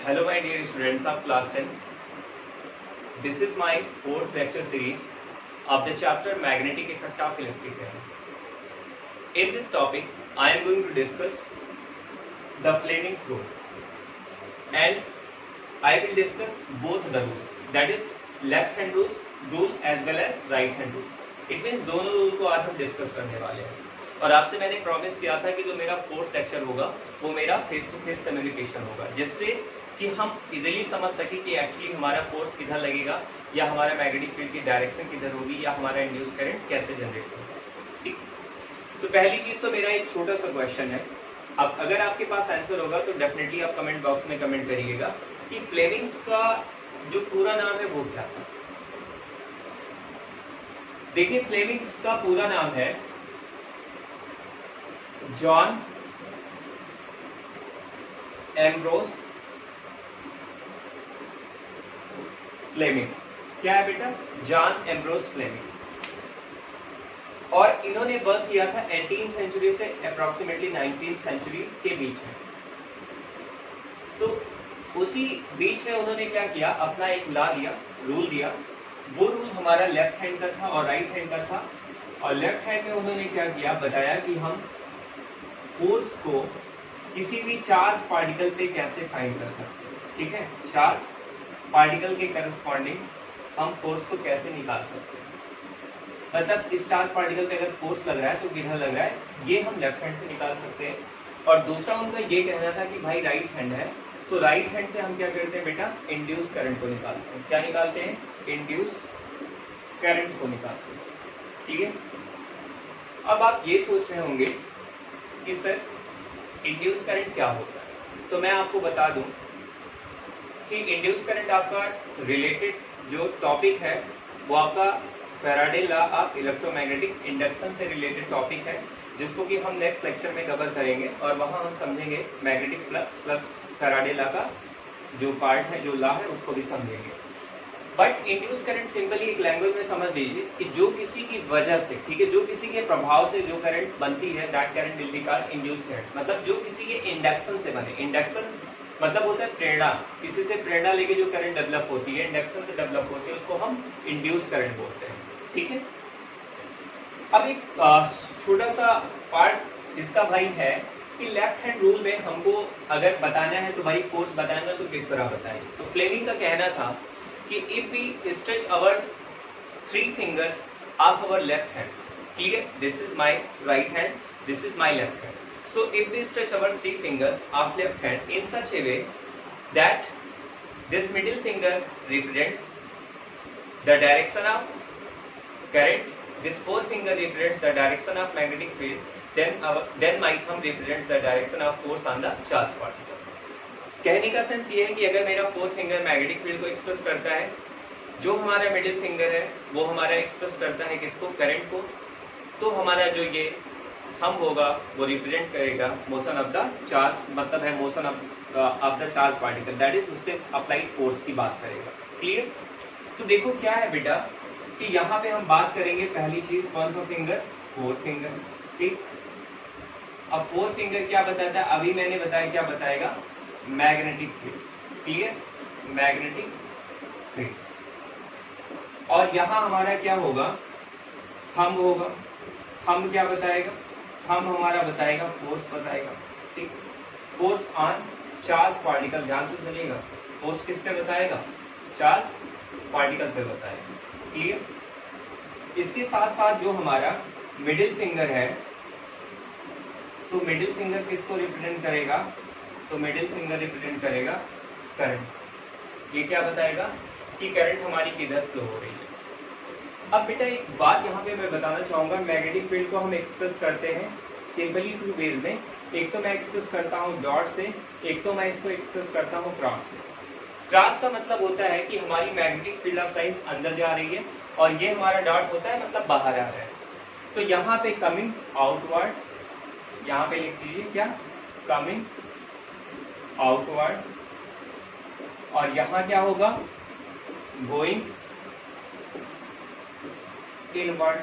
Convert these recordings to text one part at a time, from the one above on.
Hello my dear students of class 10. This is my fourth lecture series of the chapter Magnetic Effect of Electric Current. In this topic, I am going to discuss the Fleming's rule and I will discuss both the rules, that is left hand rule as well as right hand rule. It means दोनों rule को आज हम discuss करने वाले हैं और आपसे मैंने प्रॉमिस किया था कि जो मेरा फोर्थ लेक्चर होगा वो मेरा फेस टू फेस कम्युनिकेशन होगा, जिससे कि हम इजीली समझ सके कि एक्चुअली हमारा फोर्स किधर लगेगा या हमारा मैग्नेटिक फील्ड की डायरेक्शन किधर होगी या हमारा इंड्यूस करंट कैसे जनरेट होगा। ठीक, तो पहली चीज तो मेरा एक छोटा सा क्वेश्चन है। अब अगर आपके पास आंसर होगा तो डेफिनेटली आप कमेंट बॉक्स में कमेंट करिएगा कि फ्लेमिंग्स का जो पूरा नाम है वो क्या था। देखिए, फ्लेमिंग्स का पूरा नाम है जॉन एम्ब्रोस फ्लेमिंग। क्या है बेटा? John Ambrose Fleming. और इन्होंने वर्क किया था 18th सेंचुरी से अप्रोक्सीमेटली 19th सेंचुरी के बीच में। तो उसी बीच में उन्होंने क्या किया, अपना एक लॉ दिया, रूल दिया। वो रूल हमारा लेफ्ट हैंड का था और राइट हैंड का था। और लेफ्ट हैंड में उन्होंने क्या किया, बताया कि हम फोर्स को किसी भी चार्ज पार्टिकल पे कैसे फाइंड कर सकते हैं। ठीक है, चार्ज पार्टिकल के करस्पॉन्डिंग हम फोर्स को कैसे निकाल सकते हैं। मतलब इस चार्ज पार्टिकल पे अगर फोर्स लग रहा है तो किधर लग रहा है, ये हम लेफ्ट हैंड से निकाल सकते हैं। और दूसरा उनका ये कहना था कि भाई राइट हैंड है तो राइट हैंड से हम क्या करते हैं बेटा, इंड्यूस करंट को निकालते हैं। क्या निकालते हैं? इंड्यूस करंट को निकालते हैं। ठीक है, अब आप ये सोच रहे होंगे कि सर इंड्यूस करंट क्या होता है, तो मैं आपको बता दूं कि इंड्यूस करंट आपका रिलेटेड जो टॉपिक है वो आपका Faraday law of electromagnetic induction से रिलेटेड टॉपिक है, जिसको कि हम नेक्स्ट लेक्चर में कवर करेंगे और वहाँ हम समझेंगे magnetic flux plus Faraday law का जो पार्ट है, जो लॉ है, उसको भी समझेंगे। बट इंड्यूस करंट सिंपली एक लैंग्वेज में समझ लीजिए कि जो किसी की वजह से, ठीक है, जो किसी के प्रभाव से जो करंट बनती है, that current will be called induce current. मतलब जो किसी के इंडक्शन से बने, इंडक्शन मतलब होता है प्रेरणा, किसी से प्रेरणा लेके जो करंट डेवलप होती है, इंडक्शन से डेवलप होती है, उसको हम इंड्यूस करंट बोलते हैं। ठीक है, अब एक छोटा सा पार्ट इसका भाई है कि लेफ्ट हैंड रूल में हमको अगर बताना है तो भाई फोर्स बताना तो किस तरह बताएं। तो फ्लेमिंग का कहना था कि if we stretch our 3 fingers of our left hand, ठीक है, this is my right hand, this is my left hand. So if we stretch our 3 fingers of left hand in such a way that this middle finger represents the direction of current, this fourth finger represents the direction of magnetic field, then my thumb represents the direction of force on the charged particle. कहने का sense ये है कि अगर मेरा fourth finger magnetic field को express करता है, जो हमारा मिडिल फिंगर है वो हमारा एक्सप्रेस करता है किसको, करंट को, तो हमारा जो ये थंब होगा वो रिप्रेजेंट करेगा मोशन ऑफ द चार्ज, मतलब है motion of the charge particle, that is उससे अप्लाइड फोर्स की बात करेगा। क्लियर? तो देखो क्या है बेटा कि यहाँ पे हम बात करेंगे पहली चीज, कौन सा फिंगर, फोर्थ फिंगर। ठीक, अब फोर्थ फिंगर क्या बताता है, अभी मैंने बताया क्या बताएगा, magnetic field. Clear, magnetic field. और यहाँ हमारा क्या होगा, थंब होगा। थंब क्या बताएगा, थंब हमारा बताएगा फोर्स बताएगा। ठीक, फोर्स ऑन चार्ज पार्टिकल। ध्यान से सुनिएगा, फोर्स किस पे बताएगा, चार्ज पार्टिकल पे बताएगा। क्लियर? इसके साथ साथ जो हमारा मिडिल फिंगर है, तो मिडिल फिंगर किसको रिप्रेजेंट करेगा, तो मिडिल फिंगर रिप्रेजेंट करेगा करंट। ये क्या बताएगा कि करंट हमारी किधर फ्लो हो रही है। अब बेटा एक बात यहाँ पे मैं बताना चाहूँगा, मैग्नेटिक फील्ड को हम एक्सप्रेस करते हैं सिंपली 2 वेज में। एक तो मैं एक्सप्रेस करता हूँ डॉट से, एक तो मैं इसको एक्सप्रेस करता हूँ क्रॉस से। क्रॉस का मतलब होता है कि हमारी मैग्नेटिक फील्ड ऑफ लाइंस अंदर जा रही है और ये हमारा डॉट होता है मतलब बाहर आ रहा है। तो यहाँ पे कमिंग आउटवर्ड, यहाँ पे लिख दीजिए क्या, कमिंग आउटवर्ड, और यहाँ क्या होगा, गोइंग इनवर्ड।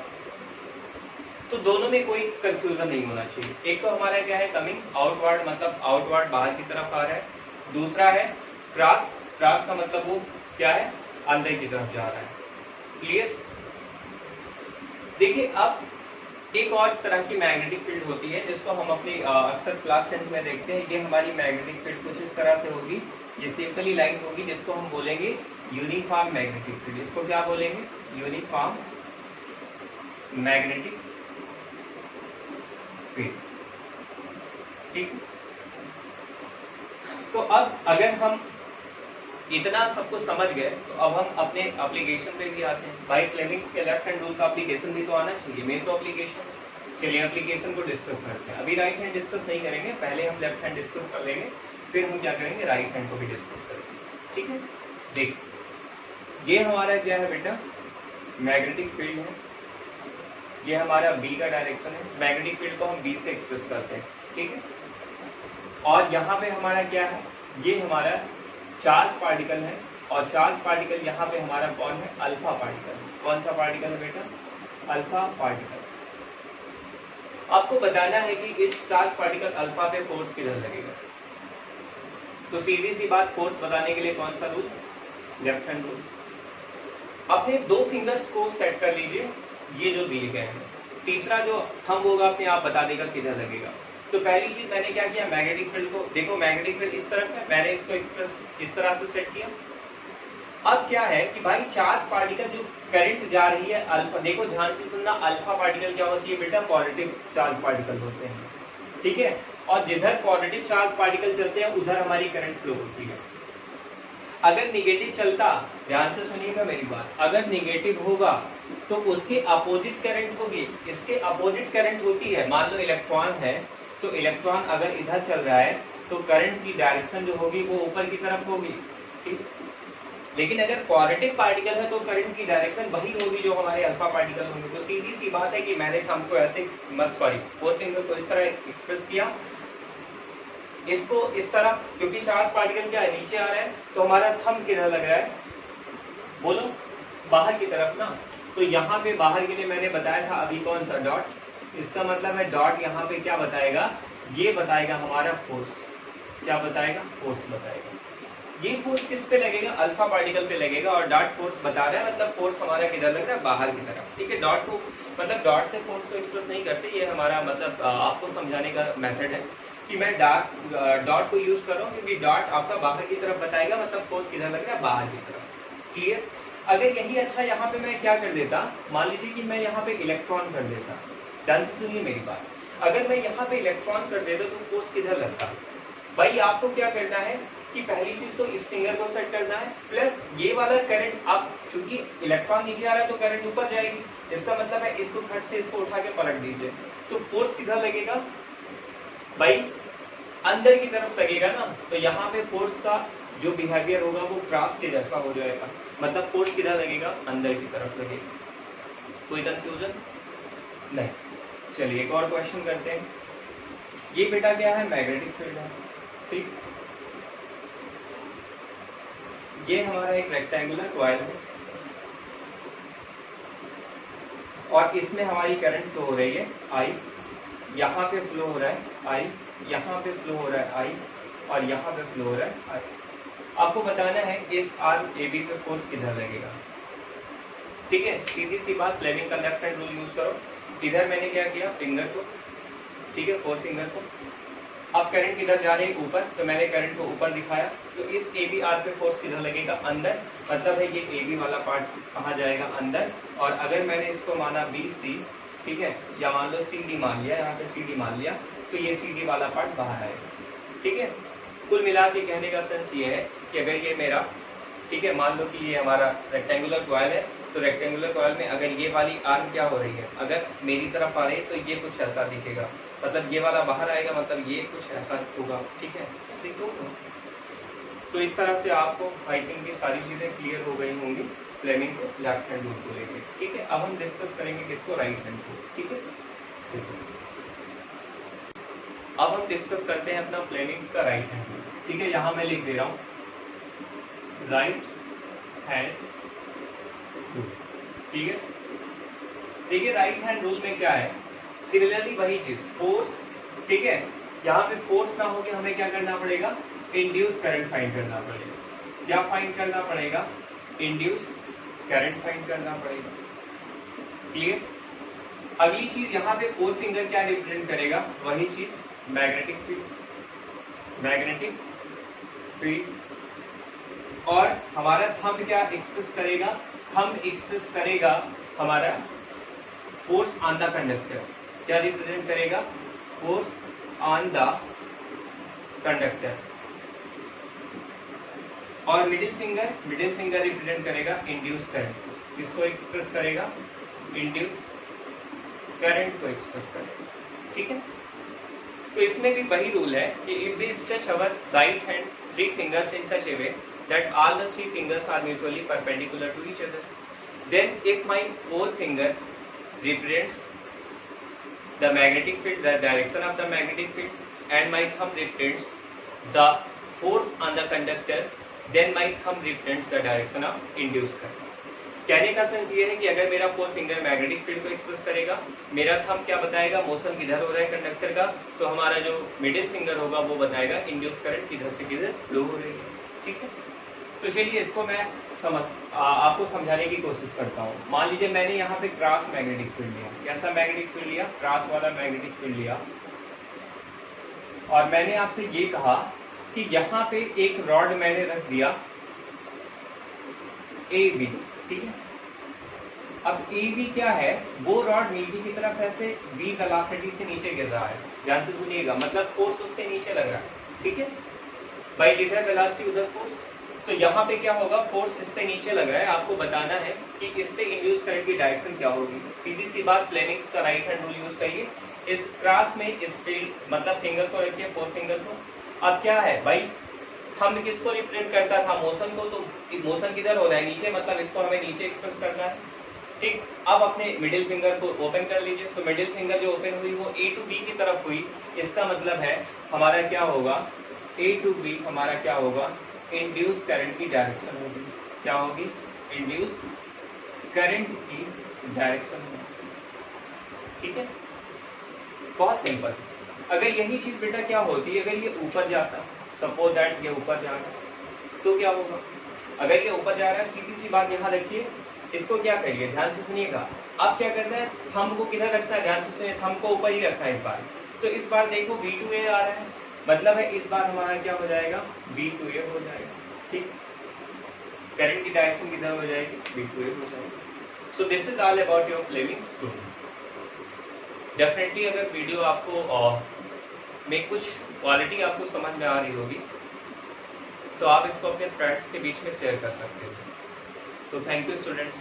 तो दोनों में कोई कंफ्यूजन नहीं होना चाहिए। एक तो हमारा क्या है, कमिंग आउटवर्ड, मतलब आउटवर्ड बाहर की तरफ आ रहा है। दूसरा है क्रॉस, क्रॉस का मतलब वो क्या है, अंदर की तरफ जा रहा है। क्लियर। देखिए अब एक और तरह की मैग्नेटिक फील्ड होती है जिसको हम अपनी अक्सर क्लास 10 में देखते हैं। ये हमारी मैग्नेटिक फील्ड कुछ इस तरह से होगी, ये सिंपली लाइन होगी जिसको हम बोलेंगे यूनिफॉर्म मैग्नेटिक फील्ड। इसको क्या बोलेंगे, यूनिफॉर्म मैग्नेटिक फील्ड। ठीक। तो अब अगर हम इतना सब कुछ समझ गए तो अब हम अपने एप्लीकेशन पे भी आते हैं। भाई फ्लेमिंग्स के लेफ्ट हैंड रूल का एप्लीकेशन भी तो आना चाहिए, मेन तो एप्लीकेशन। चलिए एप्लीकेशन को डिस्कस करते हैं। अभी राइट हैंड डिस्कस नहीं करेंगे, पहले हम लेफ्ट हैंड डिस्कस कर लेंगे, फिर हम क्या करेंगे, राइट हैंड को भी डिस्कस करेंगे। ठीक है। देख ये हमारा क्या है बेटा, मैग्नेटिक फील्ड है, ये हमारा बी का डायरेक्शन है। मैग्नेटिक फील्ड को हम बी से एक्सप्रेस करते हैं। ठीक है। और यहाँ पे हमारा क्या है, ये हमारा चार्ज पार्टिकल है, और चार्ज पार्टिकल यहाँ पे हमारा कौन है, अल्फा पार्टिकल। कौन सा पार्टिकल है बेटा, अल्फा पार्टिकल। आपको बताना है कि इस चार्ज पार्टिकल अल्फा पे फोर्स किधर लगेगा। तो सीधी सी बात, फोर्स बताने के लिए कौन सा रूल, लेफ्ट हैंड रूल। अपने दो फिंगर्स को सेट कर लीजिए, ये जो दिए गए हैं। तीसरा जो थंब होगा अपने आप बता देगा किधर लगेगा। तो पहली चीज मैंने क्या किया, मैग्नेटिक फील्ड को देखो, मैग्नेटिक फील्ड इस तरफ है, मैंने इसको एक्सप्रेस इस तरह से सेट किया। अब क्या है कि भाई चार्ज पार्टिकल जो करंट जा रही है अल्फा, देखो ध्यान से सुनना, अल्फा पार्टिकल क्या होती है बेटा, पॉजिटिव चार्ज पार्टिकल होते हैं। ठीक है। और जिधर पॉजिटिव चार्ज पार्टिकल चलते हैं उधर हमारी करंट फ्लो होती है। अगर निगेटिव चलता, ध्यान से सुनिएगा मेरी बात, अगर निगेटिव होगा तो उसके अपोजिट करंट होगी, इसके अपोजिट करंट होती है। मान लो इलेक्ट्रॉन है, तो इलेक्ट्रॉन अगर इधर चल रहा है तो करंट की डायरेक्शन जो होगी वो ऊपर की तरफ होगी। ठीक। लेकिन अगर पॉजिटिव पार्टिकल है तो करंट की डायरेक्शन वही होगी जो हमारे अल्फा पार्टिकल होंगे। तो सीधी सी बात है कि मैंने हमको ऐसे फोर्थ फिंगर को इस तरह एक्सप्रेस किया, इसको इस तरह, क्योंकि चार्ज पार्टिकल क्या है, नीचे आ रहा है, तो हमारा थंब किधर लग रहा है, बोलो, बाहर की तरफ ना। तो यहाँ पे बाहर के लिए मैंने बताया था अभी कौन सा, डॉट। इसका मतलब है डॉट यहाँ पे क्या बताएगा, ये बताएगा हमारा फोर्स। क्या बताएगा, फोर्स बताएगा। ये फोर्स किस पे लगेगा, अल्फा पार्टिकल पे लगेगा, और डॉट फोर्स बता रहा है, मतलब फोर्स हमारा किधर लग रहा है, बाहर की तरफ। ठीक है। डॉट को मतलब डॉट से फोर्स को एक्सप्रेस नहीं करते, ये हमारा मतलब आपको समझाने का मेथड है कि मैं डॉट को यूज कर रहा हूँ, क्योंकि डॉट आपका बाहर की तरफ बताएगा, मतलब फोर्स किधर लग रहा है, बाहर की तरफ। क्लियर। अगर यही अच्छा यहाँ पे मैं क्या कर देता, मान लीजिए कि मैं यहाँ पे इलेक्ट्रॉन कर देता। ध्यान से सुनिए मेरी बात, अगर मैं यहाँ पे इलेक्ट्रॉन कर देता तो फोर्स किधर लगता। भाई आपको क्या करना है कि पहली चीज तो इस फिंगर को सेट करना है, प्लस ये वाला करंट, आप चूंकि इलेक्ट्रॉन नीचे आ रहा है तो करंट ऊपर जाएगी, इसका मतलब है इसको फट से इसको उठा के पलट दीजिए। तो फोर्स किधर लगेगा भाई, अंदर की तरफ लगेगा ना। तो यहाँ पे फोर्स का जो बिहेवियर होगा वो क्रॉस के जैसा हो जाएगा, मतलब फोर्स किधर लगेगा, अंदर की तरफ लगेगा। कोई कंफ्यूजन नहीं। चलिए एक और क्वेश्चन करते हैं। ये बेटा क्या है, मैग्नेटिक फील्ड है। ठीक। ये हमारा एक रेक्टेंगुलर कॉइल है, और इसमें हमारी करंट फ्लो हो रही है आई, यहाँ पे फ्लो हो रहा है आई, यहाँ पे फ्लो हो रहा है आई, और यहाँ पे फ्लो हो रहा है आई। आपको बताना है इस आर्म ए बी पे फोर्स किधर लगेगा। ठीक है। सीधी सी बात, फ्लेमिंग का लेफ्ट हैंड रूल यूज करो। इधर मैंने क्या किया, फिंगर को, ठीक है, फोर्थ फिंगर को। अब करंट किधर जा रही है, ऊपर, तो मैंने करंट को ऊपर दिखाया। तो इस ए बी आर पे फोर्स किधर लगेगा, अंदर, मतलब है ये ए बी वाला पार्ट कहाँ जाएगा, अंदर। और अगर मैंने इसको माना बी सी, ठीक है, या मान लो सी डी मान लिया, यहाँ पे सी डी मान लिया, तो ये सी डी वाला पार्ट बाहर आएगा। ठीक है। कुल मिला के कहने का सेंस ये है कि अगर ये मेरा, ठीक है, मान लो कि ये हमारा रेक्टेंगुलर कॉइल है, तो रेक्टेंगुलर कॉइल में अगर ये वाली आर्म क्या हो रही है, अगर मेरी तरफ आ रही है तो ये कुछ ऐसा दिखेगा, मतलब ये वाला बाहर आएगा, मतलब ये कुछ ऐसा होगा। ठीक है, ऐसे तो इस तरह से आपको आई थिंक ये सारी चीज़ें क्लियर हो गई होंगी फ्लेमिंग को लेफ्ट हैंड रूल को लेकर। ठीक है। अब हम डिस्कस करेंगे किसको, राइट हैंड को। ठीक है। अब हम डिस्कस करते हैं अपना फ्लेमिंग्स का राइट हैंड रूल। ठीक है। यहाँ मैं लिख दे रहा हूँ राइट हैंड रूल। ठीक है। देखिए राइट हैंड रूल में क्या है, सिमिलरली वही चीज, फोर्स। ठीक है। यहाँ पे फोर्स ना हो के हमें क्या करना पड़ेगा, इंड्यूस करंट फाइंड करना पड़ेगा। क्या फाइंड करना पड़ेगा? इंड्यूस करंट फाइंड करना पड़ेगा। क्लियर? अगली चीज यहाँ पे 4 फिंगर क्या रिप्रेजेंट करेगा? वही चीज मैग्नेटिक फील्ड। Magnetic field. और हमारा थंब क्या एक्सप्रेस करेगा? थंब एक्सप्रेस करेगा हमारा फोर्स ऑन द कंडक्टर। क्या रिप्रेजेंट करेगा? Force on the conductor. और मिडिल फिंगर रिप्रेजेंट करेगा इंड्यूस करंट। किसको एक्सप्रेस करेगा? इंड्यूस करंट को एक्सप्रेस करेगा। ठीक है? तो इसमें भी वही रूल है कि if we stretch our right hand 3 fingers in such a way that all the 3 fingers are mutually perpendicular to each other, then if my 4th finger represents the magnetic field, the direction of the magnetic field, and my thumb represents the force on the conductor, then my thumb represents the direction of induced current. कहने का sense ये है कि अगर मेरा 4th finger magnetic field को express करेगा, मेरा थंब क्या बताएगा? मोशन किधर हो रहा है कंडक्टर का, तो हमारा जो मिडिल फिंगर होगा वो बताएगा इंड्यूस करंट किधर से किधर फ्लो हो रही है। ठीक है? तो चलिए इसको मैं आपको समझाने की कोशिश करता हूँ। मान लीजिए मैंने यहाँ पे क्रॉस मैग्नेटिक फील्ड लिया। कैसा मैग्नेटिक फील्ड लिया? क्रॉस वाला मैग्नेटिक फील्ड लिया। और मैंने आपसे ये कहा कि यहाँ पे एक रॉड मैंने रख दिया AB। ठीक है? अब AB क्या है? वो रॉड नीचे की तरफ ऐसे V वेलोसिटी से नीचे गिर रहा है। ध्यान से सुनिएगा, मतलब फोर्स उसके नीचे लग रहा है। ठीक है? बाई इधर वेलोसिटी उधर फोर्स। तो यहाँ पे क्या होगा? फोर्स इस पे नीचे लग रहा है। आपको बताना है कि इस पे इंड्यूस करंट की डायरेक्शन क्या होगी। सीधी सी बात, फ्लेमिंग्स का राइट हैंड रूल यूज करिए। इस क्रॉस में इस फील्ड मतलब फिंगर को रखिए, 4th फिंगर को। अब क्या है भाई? थंब किसको रिप्रेजेंट करता था? मोशन को। तो मोशन किधर हो रहा है? नीचे, मतलब इसको हमें नीचे एक्सप्रेस करना है। ठीक? अब अपने मिडिल फिंगर को ओपन कर लीजिए। तो मिडिल फिंगर जो ओपन हुई वो A to B की तरफ हुई। इसका मतलब है हमारा क्या होगा? A to B हमारा क्या होगा? इंड्यूस करंट की डायरेक्शन होगी। क्या होगी? इंड्यूस करंट की डायरेक्शन होगी। ठीक है? बहुत सिंपल। अगर यही चीज बेटा क्या होती, अगर ये ऊपर जाता, सपोज दैट ये ऊपर जा रहा है, तो क्या होगा? अगर ये ऊपर जा रहा है, सीधी सी बात यहाँ रखिए, इसको क्या करिए? ध्यान से सुनिएगा। अब क्या करना है? थंब को किधर रखना है? ध्यान से सुनिए, थंब को ऊपर ही रखना है इस बार। तो इस बार देखो B2A आ रहा है, मतलब है इस बार हमारा क्या हो जाएगा? B2A हो जाएगा। ठीक? करंट की डायरेक्शन किधर हो जाएगी? B2A हो जाएगी। So this is all about your Fleming's rule. Definitely अगर वीडियो आपको में कुछ क्वालिटी आपको समझ में आ रही होगी तो आप इसको अपने फ्रेंड्स के बीच में शेयर कर सकते हो। So thank you students.